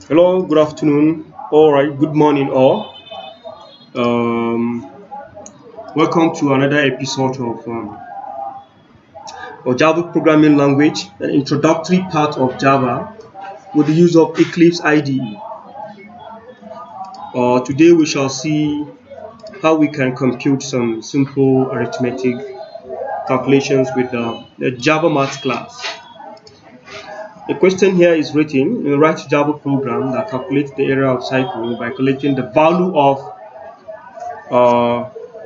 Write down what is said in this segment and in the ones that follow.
Hello, good afternoon. All right, good morning, all. Um, Welcome to another episode of Java programming language, an introductory part of Java with the use of Eclipse IDE. Today we shall see how we can compute some simple arithmetic calculations with the Java Math class. The question here is written: write Java program that calculates the area of cycle by collecting the value of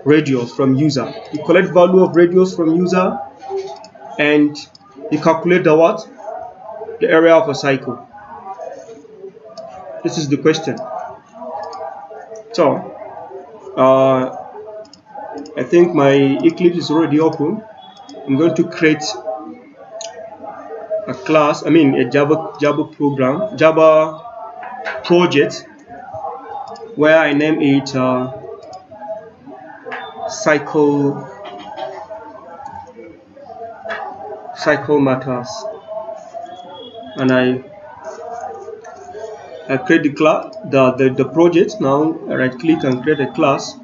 radius from user. You collect value of radius from user and you calculate the what? The area of a cycle. This is the question. So I think my Eclipse is already open. I'm going to create a class, a Java program, Java project, where I name it cycle matters, and I create the class, the project. Now I right click and create a class.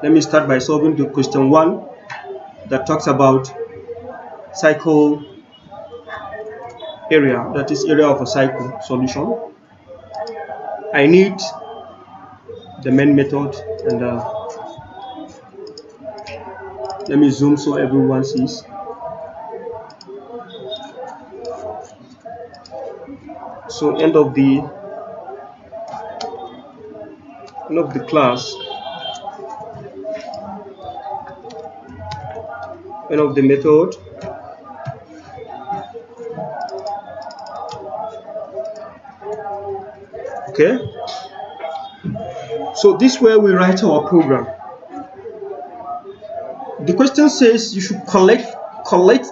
Let me start by solving the question 1 that talks about cycle area, that is area of a cycle solution. I need the main method, and let me zoom so everyone sees. So end of the class, end of the method. Okay, so this way we write our program. The question says you should collect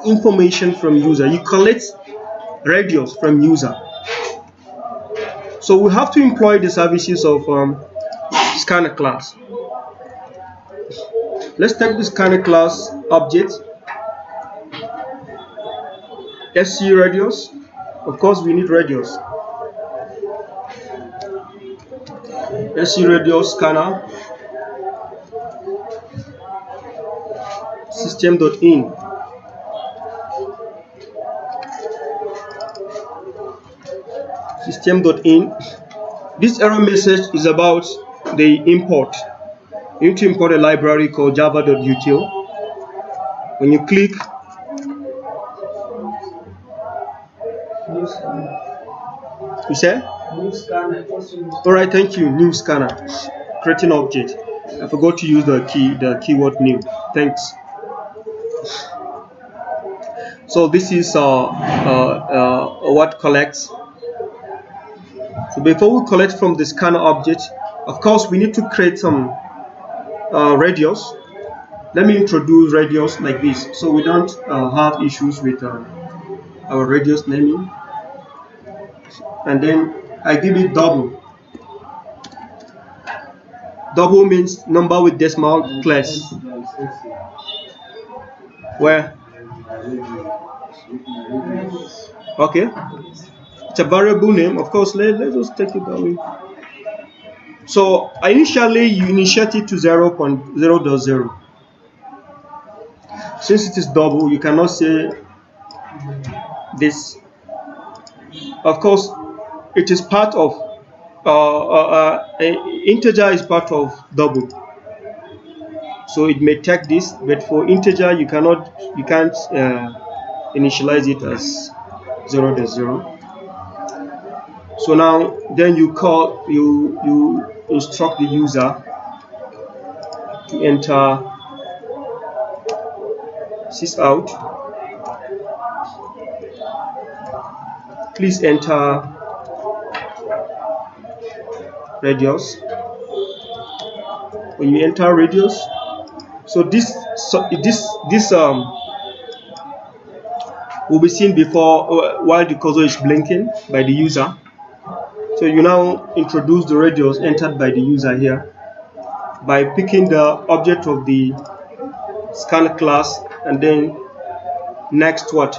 information from user. You collect radius from user. So we have to employ the services of scanner class. Let's take the scanner class object, SC radius. Of course, we need radius. SC radius scanner system.in. System.in. This error message is about the import. You need to import a library called java.util. When you click, you say? New scanner. Alright, thank you. New scanner. Creating object. I forgot to use the keyword new. Thanks. So this is what collects. So before we collect from the scanner object, of course we need to create some radius. Let me introduce radius like this, so we don't have issues with our radius naming. And then I give it double. Double means number with decimal place. Where? Okay. It's a variable name. Of course, let's just take it that way. So initially you initiate it to 0.0.0. Since it is double, you cannot say this. Of course, it is part of integer is part of double, so it may take this, but for integer you can't initialize it as 0.0. So now then you instruct the user to enter sysout. Please enter radius. When you enter radius, so this will be seen before while the cursor is blinking by the user. So you now introduce the radius entered by the user here by picking the object of the scan class, and then next what?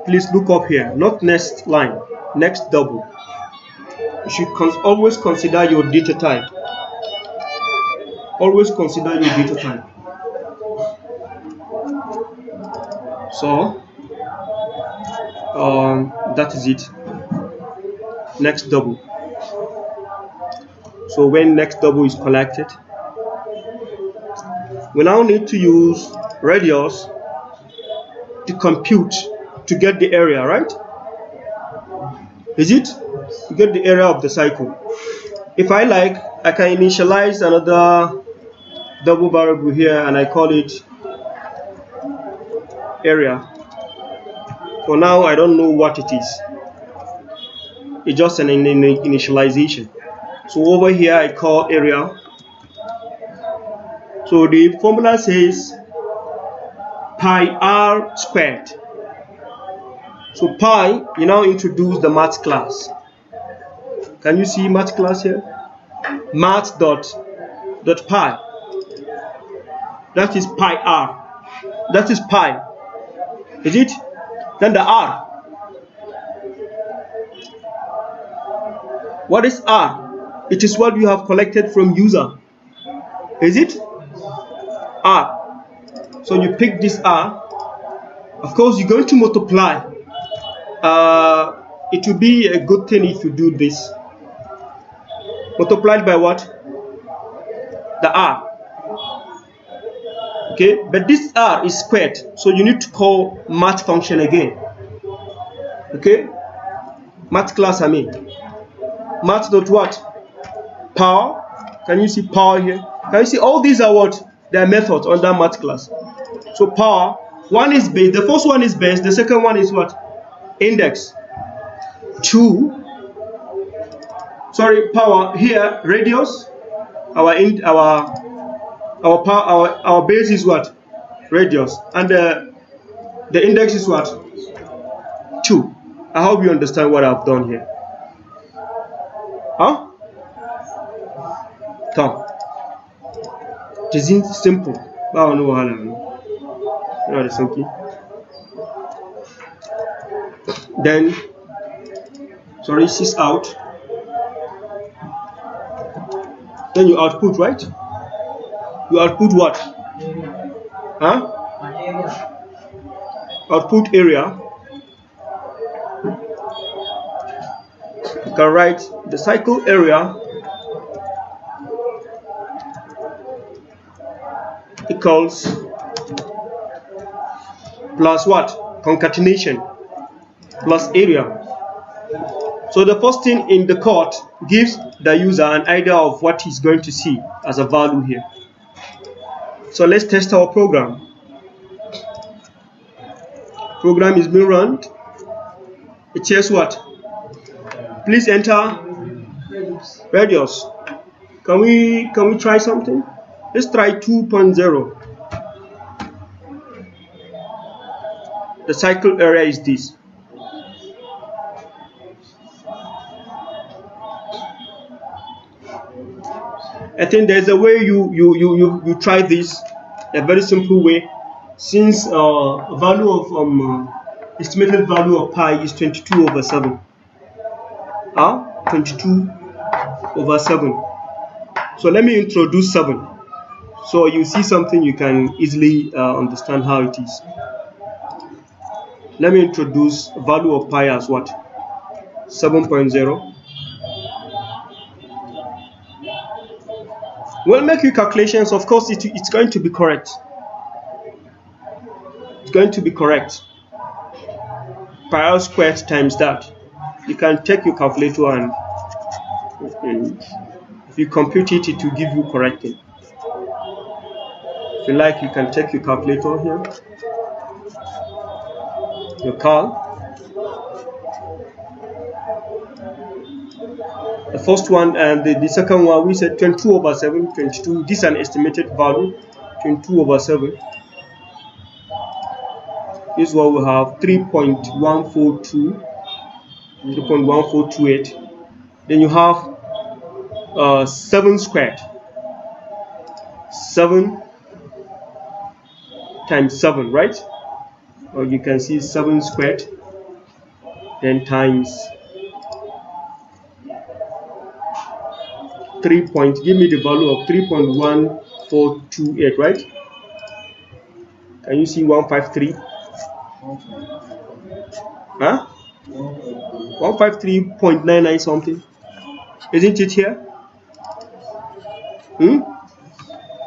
please look up here, not next line, next double. You should always consider your data type. Always consider your data type. So that is it. Next double. So when next double is collected, we now need to use radius to compute to get the area, right? Is it? To get the area of the cycle. If I like, I can initialize another double variable here and I call it area. For now, I don't know what it is. It's just an initialization. So over here, I call area. So the formula says pi r squared. So pi, you now introduce the math class. Can you see math class here? Math dot pi. That is pi r. That is pi. Is it? Then the r. What is r? It is what you have collected from user. Is it? R. So you pick this r. Of course, you're going to multiply. It will be a good thing if you do this. Multiplied by what? The r. Okay, but this r is squared, so you need to call math function again. Okay, math class, I mean math dot what? Power. Can you see power here? Can you see all these are what? They are methods under math class. So power, one is base, the first one is base, the second one is what? Index. Power here, radius. Our base is what? Radius, and the index is what? 2. I hope you understand what I've done here. Huh? Come. It isn't simple. Then, sorry, 6 out. Then you output, right? You output what? Huh? Output area. You can write the cycle area equals plus what? Concatenation plus area. So the first thing in the code gives the user an idea of what he's going to see as a value here. So let's test our program. Program is being run. It says what? Please enter radius. Can we try something? Let's try 2.0. The cycle area is this. I think there's a way you try this, a very simple way, since value of estimated value of pi is 22 over 7. 22 over 7. So let me introduce 7. So you see something you can easily understand how it is. Let me introduce value of pi as what? 7.0. We'll make your calculations. Of course, it's going to be correct. It's going to be correct. Pi r squared times that. You can take your calculator and if you compute it, it will give you correctly. If you like, you can take your calculator here, your cal. The first one and the second one, we said 22 over 7, 22. This is an estimated value, 22 over 7. This one we have 3.142, 3.1428. Then you have 7 squared. 7 times 7, right? Or you can see 7 squared then times 3 point, give me the value of 3.1428, right? Can you see 153? Huh? 153.99 something. Isn't it here?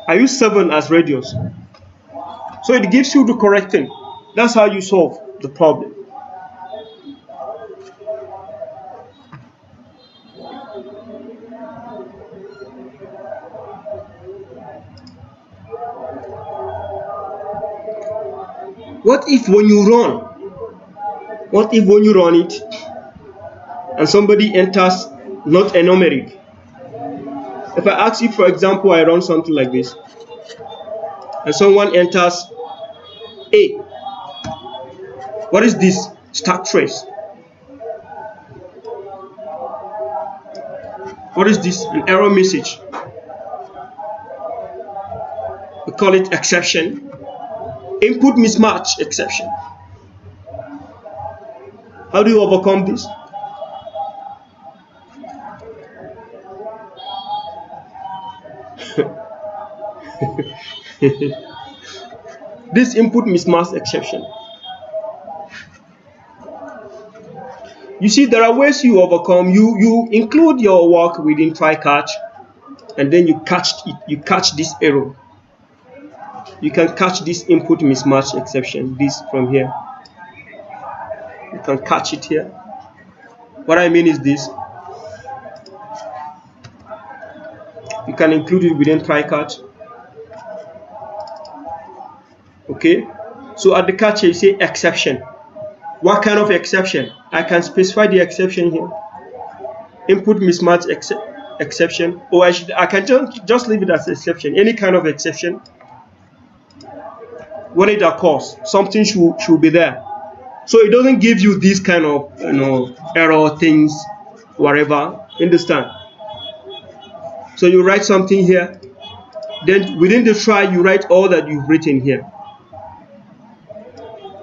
I use 7 as radius. So it gives you the correct thing. That's how you solve the problem. What if when you run it and somebody enters not a numeric? If I ask you, for example, I run something like this and someone enters A, what is this? Stack trace. What is this? An error message. We call it exception. Input mismatch exception. How do you overcome this? This input mismatch exception. You see, there are ways you overcome. You include your work within try catch, and then you catch it. You catch this error. You can catch this input mismatch exception. This from here. You can catch it here. What I mean is this. You can include it within try catch. Okay. So at the catch you say exception. What kind of exception? I can specify the exception here. Input mismatch exception, or I can just leave it as exception. Any kind of exception. When it occurs, something should be there. So it doesn't give you this kind of error things, whatever. Understand? So you write something here. Then within the try, you write all that you've written here.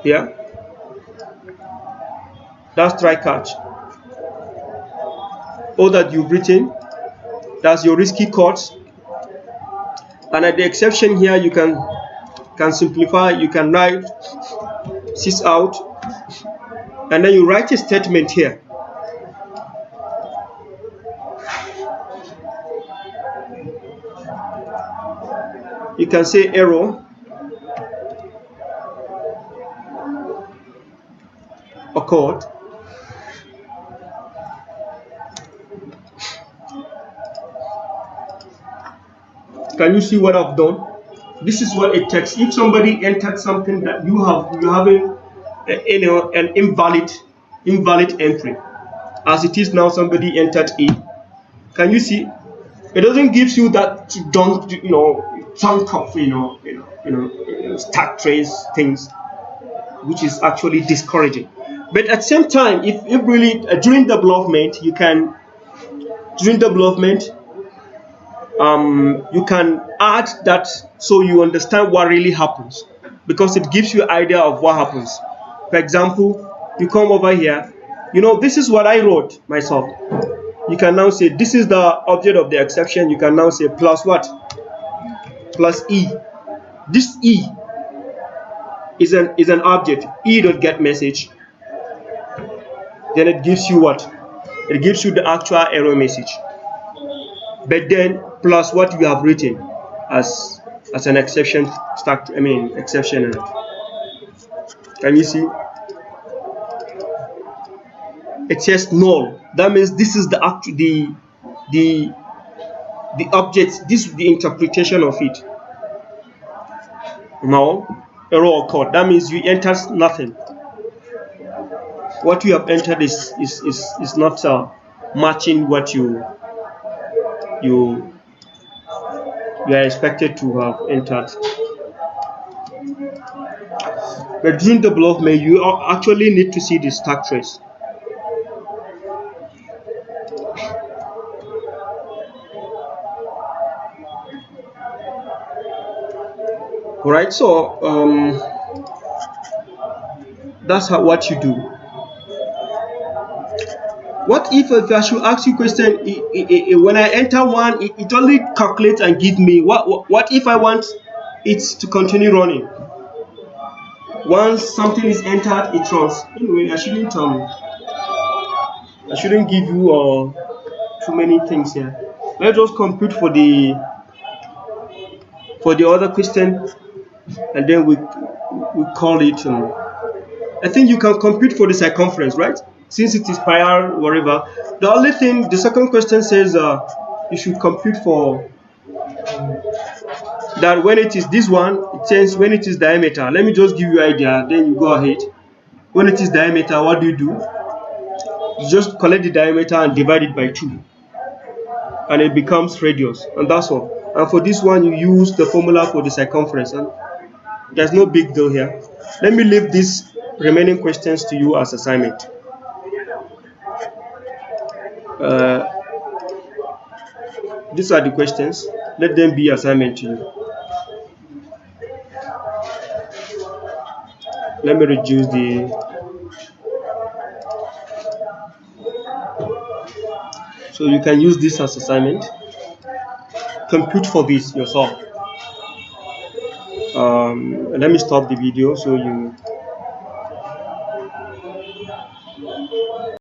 Yeah. That's try catch. All that you've written, that's your risky chords. And at the exception here, you can simplify. You can write sys out, and then you write a statement here. You can say error occurred. Can you see what I've done? This is what it takes. If somebody entered something that you having an invalid entry, as it is now, somebody entered A. Can you see? It doesn't give you that chunk of stack trace things, which is actually discouraging. But at the same time, if really during development, you can you can add that so you understand what really happens, because it gives you an idea of what happens. For example, you come over here, this is what I wrote myself. You can now say this is the object of the exception. You can now say plus what? Plus E. This E is an object. E.get message. Then it gives you what? It gives you the actual error message. But then plus what you have written as an exception exception. Can you see? It says null. That means this is the object. This is the interpretation of it. Null, error occurred. That means you entered nothing. What you have entered is not matching what you are expected to have entered. But during development, you actually need to see the stack trace. Alright, so that's what you do. What if I should ask you question, when I enter one, it only calculates and give me what if I want it to continue running? Once something is entered, it runs. Anyway, I shouldn't give you too many things here. Let's just compute for the other question, and then we call it. I think you can compute for the circumference, right? Since it is pi r whatever. The only thing the second question says you should compute for that when it is this one, it says when it is diameter. Let me just give you an idea, then you go ahead. When it is diameter, what do? You just collect the diameter and divide it by 2, and it becomes radius, and that's all. And for this one, you use the formula for the circumference, and there's no big deal here. Let me leave these remaining questions to you as assignment. These are the questions. Let them be assignment to you. Let me reduce so you can use this as assignment. Compute for this yourself. Let me stop the video so you